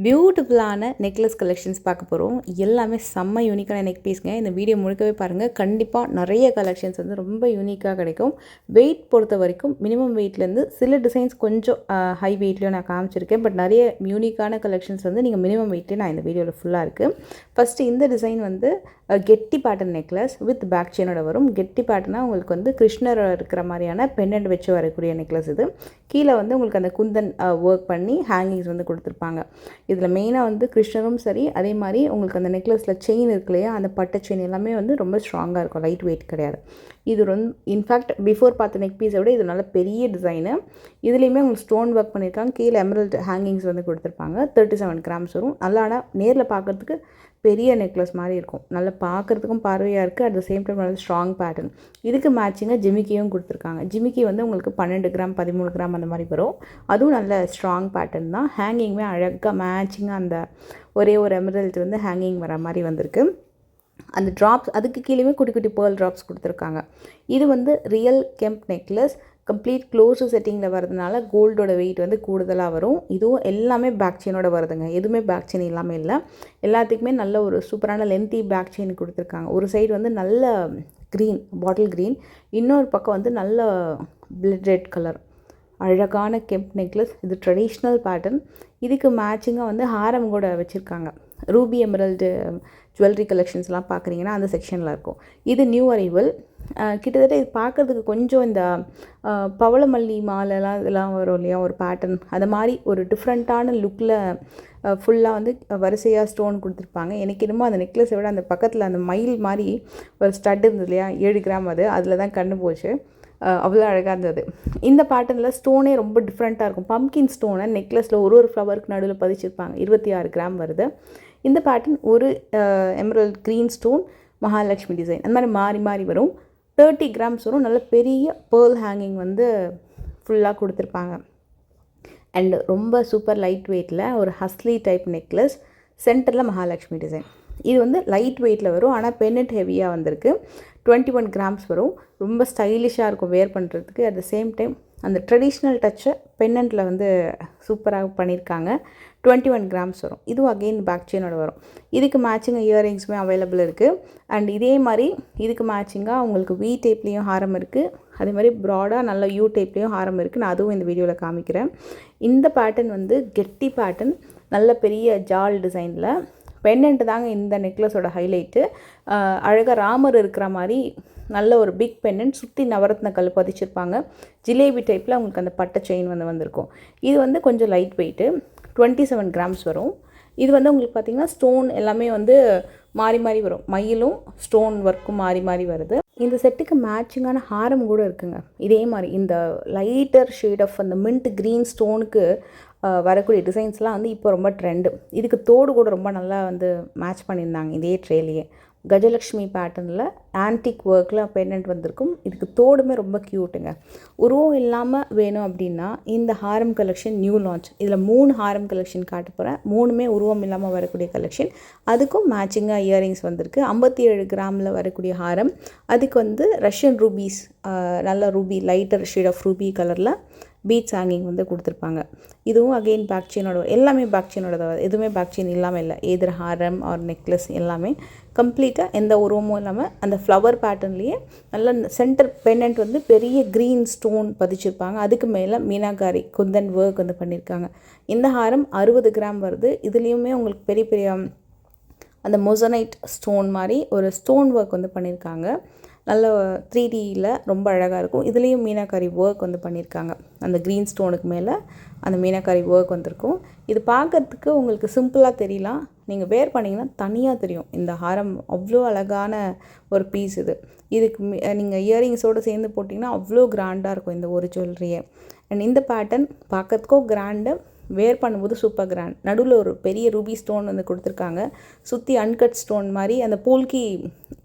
பியூட்டிஃபுல்லான necklace collections பார்க்க போகிறோம். எல்லாமே செம்ம யூனிக்கான நெக் பீஸ்ங்க. இந்த வீடியோ முழுக்கவே பாருங்கள். கண்டிப்பாக நிறைய கலெக்ஷன்ஸ் வந்து ரொம்ப யூனிக்காக கிடைக்கும். வெயிட் பொறுத்த வரைக்கும் மினிமம் வெயிட்லேருந்து சில டிசைன்ஸ் கொஞ்சம் ஹை வெயிட்லேயும் நான் காமிச்சிருக்கேன். பட் நிறைய யூனிக்கான கலெக்ஷன்ஸ் வந்து நீங்கள் மினிமம் வெயிட்லேயே நான் இந்த வீடியோவில் ஃபுல்லாக இருக்குது. ஃபஸ்ட்டு இந்த டிசைன் வந்து கெட்டி பேட்டர்ன் நெக்லஸ் வித் பேக் செயினோட வரும். கெட்டி பேட்டர்னா உங்களுக்கு வந்து கிருஷ்ணர் இருக்கிற மாதிரியான பெண்டன்ட் வச்சு வரக்கூடிய நெக்லஸ் இது. கீழே வந்து உங்களுக்கு அந்த குந்தன் ஒர்க் பண்ணி ஹேங்கிங்ஸ் வந்து கொடுத்துருப்பாங்க. இதில் மெயினாக வந்து கிருஷ்ணரும் சரி, அதே மாதிரி உங்களுக்கு அந்த நெக்லஸில் செயின் இருக்கு இல்லையா, அந்த பட்டை செயின் எல்லாமே வந்து ரொம்ப ஸ்ட்ராங்காக இருக்கும், லைட் வெயிட் கிடையாது. இது இன்ஃபேக்ட் பிஃபோர் பார்த்த நெக் பீஸை விட இது நல்ல பெரிய டிசைனு. இதுலேயுமே உங்களுக்கு ஸ்டோன் ஒர்க் பண்ணியிருக்காங்க. கீழே எமரல்ட் ஹேங்கிங்ஸ் வந்து கொடுத்துருப்பாங்க. 37 கிராம்ஸ் வரும். நல்லா ஆனால் நேரில் பார்க்குறதுக்கு பெரிய நெக்லஸ் மாதிரி இருக்கும். நல்லா பார்க்குறதுக்கும் பார்வையாக இருக்குது. அட் த சேம் டைம் நல்ல ஸ்ட்ராங் பேட்டர்ன். இதுக்கு மேட்சிங்காக ஜிமிக்கியும் கொடுத்துருக்காங்க. ஜிமிக்கி வந்து உங்களுக்கு 12 கிராம் 13 கிராம் அந்த மாதிரி வரும். அதுவும் நல்ல ஸ்ட்ராங் பேட்டர்ன் தான். ஹேங்கிங்குமே அழகாக மேட்சிங்காக அந்த ஒரே ஒரு எமரல்ட் வந்து ஹேங்கிங் வர மாதிரி வந்திருக்கு. அந்த ட்ராப்ஸ் அதுக்கு கீழேயுமே குட்டி குட்டி பேர்ல் ட்ராப்ஸ் கொடுத்துருக்காங்க. இது வந்து ரியல் கெம்ப் நெக்லஸ். கம்ப்ளீட் க்ளோஸு செட்டிங்கில் வரதுனால கோல்டோட வெயிட் வந்து கூடுதலாக வரும். இதுவும் எல்லாமே பேக் செயினோட வருதுங்க. எதுவுமே பேக் செயின் இல்லாமல் இல்லை. எல்லாத்துக்குமே நல்ல ஒரு சூப்பரான லென்த்தி பேக் செயின் கொடுத்துருக்காங்க. ஒரு சைடு வந்து நல்ல க்ரீன், பாட்டில் க்ரீன், இன்னொரு பக்கம் வந்து நல்ல பிளட் ரெட் கலர். அழகான கெம்ப் நெக்லஸ். இது ட்ரெடிஷ்னல் பேட்டர்ன். இதுக்கு மேட்சிங்காக வந்து ஹாரம் கூட வச்சுருக்காங்க. ரூபி எமரல்டு ஜுவல்லரி கலெக்ஷன்ஸ்லாம் பார்க்குறீங்கன்னா அந்த செக்ஷனில் இருக்கும். இது நியூ அரைவல். கிட்டத்தட்ட இது பார்க்குறதுக்கு கொஞ்சம் இந்த பவளமல்லி மாலைலாம் இதெல்லாம் வரும் இல்லையா, ஒரு பேட்டர்ன், அது மாதிரி ஒரு டிஃப்ரெண்ட்டான லுக்கில் ஃபுல்லாக வந்து வரிசையாக ஸ்டோன் கொடுத்துருப்பாங்க. எனக்கு என்னமோ அந்த நெக்லஸை விட அந்த பக்கத்தில் அந்த மயில் மாதிரி ஒரு ஸ்டட் இருந்தது இல்லையா, 7 கிராம், அதில் தான் கண்ணு போச்சு. அவ்வளோ அழகாக இருந்தது. இந்த பேட்டர்னில் ஸ்டோனே ரொம்ப டிஃப்ரெண்ட்டாக இருக்கும். பம்கின் ஸ்டோனை நெக்லஸில் ஒரு ஃப்ளவருக்கு நடுவில் பதிச்சிருப்பாங்க. 26 கிராம் வருது. இந்த பேட்டர்ன் ஒரு emerald green stone Mahalakshmi design, அந்த மாதிரி மாறி மாறி வரும். 30 கிராம்ஸ் வரும். நல்ல பெரிய பேர்ல் ஹேங்கிங் வந்து ஃபுல்லாக கொடுத்துருப்பாங்க. அண்ட் ரொம்ப சூப்பர் லைட் வெயிட்டில் ஒரு ஹஸ்லி டைப் நெக்லஸ். சென்டரில் மகாலட்சுமி டிசைன். இது வந்து லைட் வெயிட்டில் வரும், ஆனால் பென்னட் ஹெவியாக வந்திருக்கு. 21 கிராம்ஸ் வரும். ரொம்ப ஸ்டைலிஷாக இருக்கும் வேர் பண்ணுறதுக்கு. அட் த சேம் டைம் அந்த ட்ரெடிஷ்னல் டச்சை பென்னண்ட்டில் வந்து சூப்பராக பண்ணியிருக்காங்க. 21 கிராம்ஸ் வரும். இதுவும் அகெயின் பேக் செயினோட வரும். இதுக்கு மேட்சிங்காக இயரிங்ஸுமே அவைலபிள் இருக்குது. அண்ட் இதே மாதிரி இதுக்கு மேட்சிங்காக உங்களுக்கு வி டைப்லேயும் ஹாரம் இருக்குது. அதே மாதிரி ப்ராடாக நல்ல யூ டைப்லேயும் ஹாரம் இருக்குது. நான் அதுவும் இந்த வீடியோவில் காமிக்கிறேன். இந்த பேட்டர்ன் வந்து கெட்டி பேட்டர்ன், நல்ல பெரிய ஜால் டிசைனில் பெண்டன்ட்டு தாங்க இந்த நெக்லஸோட ஹைலைட்டு. அழகாக ராமர் இருக்கிற மாதிரி நல்ல ஒரு பிக் பெண்டன்ட், சுற்றி நவரத்ன கல் பதிச்சிருப்பாங்க. ஜிலேபி டைப்பில் உங்களுக்கு அந்த பட்டை செயின் வந்து வந்திருக்கும். இது வந்து கொஞ்சம் லைட் வெயிட்டு. 27 கிராம்ஸ் வரும். இது வந்து உங்களுக்கு பார்த்திங்கன்னா ஸ்டோன் எல்லாமே வந்து மாறி மாறி வரும். மயிலும் ஸ்டோன் ஒர்க்கும் மாறி மாறி வருது. இந்த செட்டுக்கு மேட்சிங்கான ஹாரம் கூட இருக்குங்க. இதே மாதிரி இந்த லைட்டர் ஷேட் ஆஃப் அந்த மின்ட் க்ரீன் ஸ்டோனுக்கு வரக்கூடிய டிசைன்ஸ்லாம் வந்து இப்போ ரொம்ப ட்ரெண்டு. இதுக்கு தோடு கூட ரொம்ப நல்லா வந்து மேட்ச் பண்ணியிருந்தாங்க. இதே ட்ரேலையே கஜலக்ஷ்மி பேட்டர்னில் ஆன்டிக் ஒர்க்கில் பெண்டன்ட் வந்திருக்கும். இதுக்கு தோடுமே ரொம்ப க்யூட்டுங்க. உருவம் இல்லாமல் வேணும் அப்படின்னா இந்த ஹாரம் கலெக்ஷன் நியூ லான்ச். இதில் 3 ஹாரம் கலெக்ஷன் காட்ட போகிறேன். 3மே உருவம் இல்லாமல் வரக்கூடிய கலெக்ஷன். அதுக்கும் மேட்சிங்காக இயரிங்ஸ் வந்திருக்கு. 57 கிராமில் வரக்கூடிய ஹாரம். அதுக்கு வந்து ரஷ்யன் ரூபீஸ், நல்ல ruby, lighter shade of ruby கலரில் பீட்ஸ் ஹேங்கிங் வந்து கொடுத்துருப்பாங்க. இதுவும் அகெயின் பேக் செயினோட, எல்லாமே பேக் செயினோட தான். எதுவுமே பேக் செயின் இல்லாமல் இல்லை. எதிர் ஹாரம் ஆர் நெக்லஸ் எல்லாமே கம்ப்ளீட்டாக எந்த உருவமும் இல்லாமல் அந்த ஃப்ளவர் பேட்டர்ன்லேயே நல்ல சென்டர் பெண்டன்ட் வந்து பெரிய க்ரீன் ஸ்டோன் பதிச்சிருப்பாங்க. அதுக்கு மேலே மீனாகாரி குந்தன் ஒர்க் வந்து பண்ணியிருக்காங்க. இந்த ஹாரம் 60 கிராம் வருது. இதுலேயுமே உங்களுக்கு பெரிய பெரிய அந்த மொசனைட் ஸ்டோன் மாதிரி ஒரு ஸ்டோன் ஒர்க் வந்து பண்ணியிருக்காங்க. நல்ல 3Dயில் ரொம்ப அழகாக இருக்கும். இதுலேயும் மீனாக்காரி ஒர்க் வந்து பண்ணியிருக்காங்க. அந்த க்ரீன் ஸ்டோனுக்கு மேலே அந்த மீனாக்காரி ஒர்க் வந்திருக்கும். இது பார்க்குறதுக்கு உங்களுக்கு சிம்பிளாக தெரியலாம். நீங்கள் வேர் பண்ணிங்கன்னா தனியாக தெரியும். இந்த ஹாரம் அவ்வளோ அழகான ஒரு பீஸ் இது. இதுக்கு நீங்கள் இயரிங்ஸோடு சேர்ந்து போட்டிங்கன்னா அவ்வளோ கிராண்டாக இருக்கும் இந்த ஒரு ஜுவல்லரியே. அண்ட் இந்த பேட்டர்ன் பார்க்குறதுக்கும் கிராண்டு, வேர் பண்ணும்போது சூப்பர் கிராண்ட். நடுவில் ஒரு பெரிய ரூபி ஸ்டோன் வந்து கொடுத்துருக்காங்க. சுற்றி அன்கட் ஸ்டோன் மாதிரி அந்த போல்கி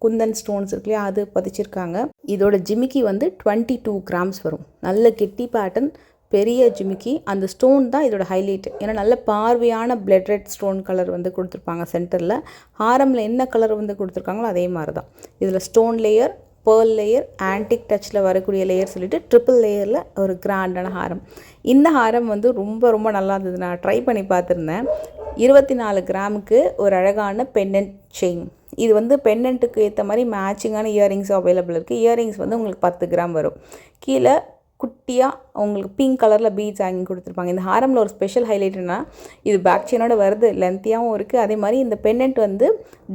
குந்தன் ஸ்டோன்ஸ் இருக்கு இல்லையா, அது பதிச்சிருக்காங்க. இதோட ஜிமிக்கி வந்து 22 கிராம்ஸ் வரும். நல்ல கெட்டி பேட்டர்ன், பெரிய ஜிமிக்கி. அந்த ஸ்டோன் தான் இதோட ஹைலைட். ஏன்னா நல்ல பார்வையான பிளட் ரெட் ஸ்டோன் கலர் வந்து கொடுத்துருப்பாங்க சென்டரில். ஹாரமில் என்ன கலர் வந்து கொடுத்துருக்காங்களோ அதே மாதிரி தான். இதில் stone layer, pearl layer, antique டச்சில் வரக்கூடிய லேயர் சொல்லிட்டு ட்ரிபிள் லேயரில் ஒரு கிராண்டான ஹாரம். இந்த ஹாரம் வந்து ரொம்ப ரொம்ப நல்லா இருந்தது. நான் ட்ரை பண்ணி பார்த்துருந்தேன். 24 கிராமுக்கு ஒரு அழகான பெண்டன்ட் செயின். இது வந்து பெண்டன்ட்டுக்கு ஏற்ற மாதிரி மேட்சிங்கான இயரிங்ஸ் அவைலபிள் இருக்குது. இயரிங்ஸ் வந்து உங்களுக்கு 10 கிராம் வரும். கீழே குட்டியாக உங்களுக்கு பிங்க் கலரில் பீட்ஸ் ஹேங்கிங் கொடுத்துருப்பாங்க. இந்த ஹாரமில் ஒரு ஸ்பெஷல் ஹைலைட்னா இது பேக் செயினோட வருது, லென்த்தியாகவும் இருக்குது. அதே மாதிரி இந்த பெண்டன்ட் வந்து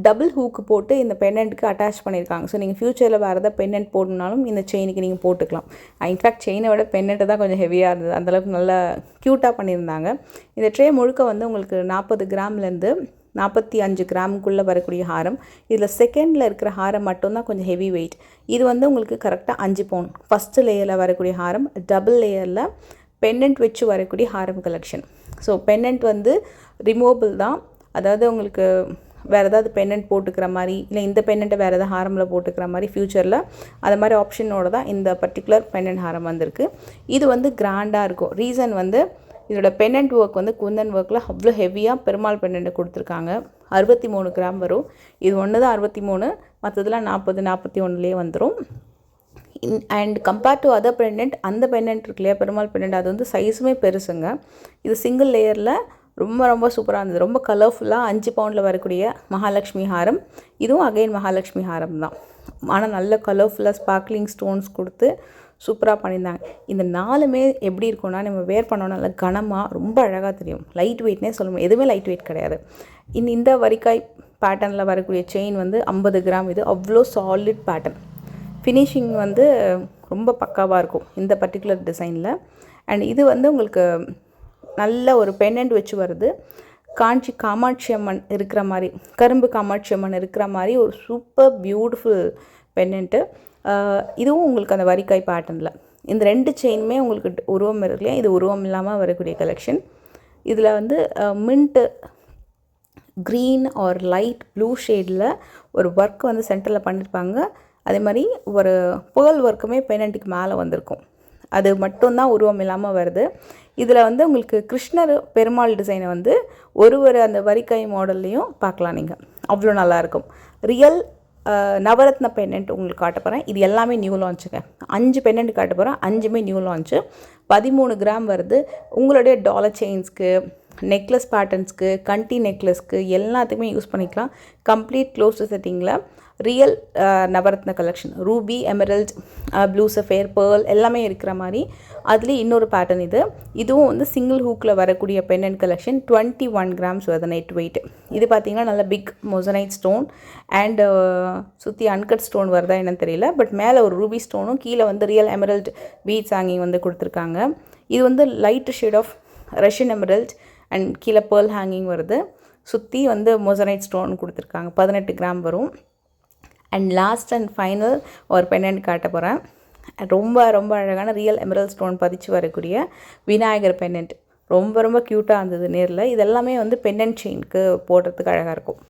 டபுள் ஹூக்கு போட்டு இந்த பெண்டன்ட்டுக்கு அட்டாச் பண்ணியிருக்காங்க. ஸோ நீங்கள் ஃப்யூச்சரில் வேறு எதாவது பெண்டன்ட் போடணுனாலும் இந்த செயினுக்கு நீங்கள் போட்டுக்கலாம். இன்ஃபேக்ட் செயினை விட பெண்டன்ட்டு தான் கொஞ்சம் ஹெவியாக இருந்தது. அந்தளவுக்கு நல்லா க்யூட்டாக பண்ணியிருந்தாங்க. இந்த ட்ரே முழுக்க வந்து உங்களுக்கு 40 கிராம்லேருந்து 45 கிராமுக்குள்ளே வரக்கூடிய ஹாரம். இதில் செகண்டில் இருக்கிற ஹாரம் மட்டும்தான் கொஞ்சம் ஹெவி வெயிட். இது வந்து உங்களுக்கு கரெக்டாக 5 பவுன். ஃபஸ்ட்டு லேயரில் வரக்கூடிய ஹாரம், டபுள் லேயரில் பெண்டன்ட் வச்சு வரக்கூடிய ஹாரம் கலெக்ஷன். ஸோ பெண்டன்ட் வந்து ரிமூவபிள் தான். அதாவது உங்களுக்கு வேறு ஏதாவது பெண்டன்ட் போட்டுக்கிற மாதிரி, இல்லை இந்த பெண்டன்ட்டை வேறு ஏதாவது ஹாரமில் போட்டுக்கிற மாதிரி ஃப்யூச்சரில் அது மாதிரி ஆப்ஷனோடு தான் இந்த பர்டிகுலர் பெண்டன்ட் ஹாரம் வந்திருக்கு. இது வந்து கிராண்டாக இருக்கும். ரீசன் வந்து இதோட பெண்டன்ட் ஒர்க் வந்து குந்தன் ஒர்க்கில் அவ்வளோ ஹெவியாக பெருமாள் பெண்டன்ட் கொடுத்துருக்காங்க. 63 கிராம் வரும். இது ஒன்று தான் 63, மற்றதெல்லாம் 40, 41லேயே வந்துடும். And compared to other pendant, அந்த பெண்டன்ட் இருக்கு இல்லையா பெருமாள் பெண்டன்ட், அது வந்து சைஸுமே பெருசுங்க. இது சிங்கிள் லேயரில் ரொம்ப ரொம்ப சூப்பராக இருந்தது. ரொம்ப கலர்ஃபுல்லாக 5 பவுண்டில் வரக்கூடிய மகாலட்சுமி ஹாரம். இதுவும் அகைன் மகாலட்சுமி ஹாரம் தான். ஆனால் நல்ல கலர்ஃபுல்லாக ஸ்பார்க்லிங் ஸ்டோன்ஸ் கொடுத்து சூப்பராக பண்ணியிருந்தாங்க. இந்த 4மே எப்படி இருக்கும்னா நம்ம வேர் பண்ணோன்னா நல்லா கனமாக ரொம்ப அழகாக தெரியும். லைட் வெயிட்னே சொல்ல முடியும். எதுவுமே லைட் வெயிட் கிடையாது. இந்த வரிக்காய் பேட்டர்னில் வரக்கூடிய செயின் வந்து 50 கிராம். இது அவ்வளோ சாலிட் பேட்டர்ன். ஃபினிஷிங் வந்து ரொம்ப பக்காவாக இருக்கும் இந்த பர்டிகுலர் டிசைனில். அண்ட் இது வந்து உங்களுக்கு நல்ல ஒரு பெண்டன்ட் வச்சு வருது. காஞ்சி காமாட்சி அம்மன் இருக்கிற மாதிரி, கரும்பு காமாட்சி அம்மன் இருக்கிற மாதிரி ஒரு சூப்பர் பியூட்டிஃபுல் பெண்டன்ட்டு. இதுவும் உங்களுக்கு அந்த வரிக்காய் பேட்டர்னில். இந்த 2 செயினுமே உங்களுக்கு உருவம் இருக்கு இல்லையா, இது உருவம் இல்லாமல் வரக்கூடிய கலெக்ஷன். இதில் வந்து mint green R light blue ஷேடில் ஒரு ஒர்க் வந்து சென்டரில் பண்ணியிருப்பாங்க. அதே மாதிரி ஒரு பேர்ல் ஒர்க்குமே பெண்டன்ட்டுக்கு மேலே வந்திருக்கும். அது மட்டும்தான் உருவம் இல்லாமல் வருது. இதில் வந்து உங்களுக்கு கிருஷ்ணர் பெருமாள் டிசைனை வந்து ஒரு அந்த வரிக்காய் மாடல்லையும் பார்க்கலாம் நீங்கள். அவ்வளோ நல்லாயிருக்கும். ரியல் நவரத்ன பெண்டன்ட் உங்களுக்கு காட்ட போகிறேன். இது எல்லாமே நியூ லான்ச்சுங்க. 5 பெண்டன்ட் காட்ட போகிறேன். 5மே நியூ லான்ச்சு. 13 கிராம் வருது. உங்களுடைய டாலர் செயின்ஸ்க்கு, நெக்லஸ் பேட்டர்ன்ஸ்க்கு, கண்டி நெக்லஸ்க்கு எல்லாத்துக்குமே யூஸ் பண்ணிக்கலாம். கம்ப்ளீட் க்ளோஸ் செட்டிங்கில் real Navaratna collection. Ruby, emerald, blue sapphire, pearl எல்லாமே இருக்கிற மாதிரி. அதுலேயே இன்னொரு பேட்டர்ன் இதுவும் வந்து சிங்கிள் ஹூக்கில் வரக்கூடிய பெண்டன்ட் கலெக்ஷன். 21 கிராம்ஸ் வருது நெட் வெயிட். இது பார்த்திங்கன்னா நல்ல பிக் மொசனைட் ஸ்டோன் அண்ட் சுற்றி அன்கட் ஸ்டோன் வருதா என்னன்னு தெரியல. பட் மேலே ஒரு ரூபி ஸ்டோனும் கீழே வந்து ரியல் எமரல்ட் பீட்ஸ் ஹேங்கிங் வந்து கொடுத்துருக்காங்க. இது வந்து light shade of Russian emerald and கீழே பேர்ல் ஹேங்கிங் வருது. சுற்றி வந்து மொசனைட் ஸ்டோன் கொடுத்துருக்காங்க. 18 கிராம் வரும். அண்ட் லாஸ்ட் அண்ட் ஃபைனல் ஒரு பெண்டன்ட் காட்ட போகிறேன். ரொம்ப ரொம்ப அழகான ரியல் எமரல்ட் ஸ்டோன் பதிச்சு வரக்கூடிய விநாயகர் பெண்டன்ட். ரொம்ப ரொம்ப க்யூட்டாக இருந்தது நேரில். இதெல்லாமே வந்து பெண்டன்ட் செயினுக்கு போடுறதுக்கு அழகாக இருக்கும்.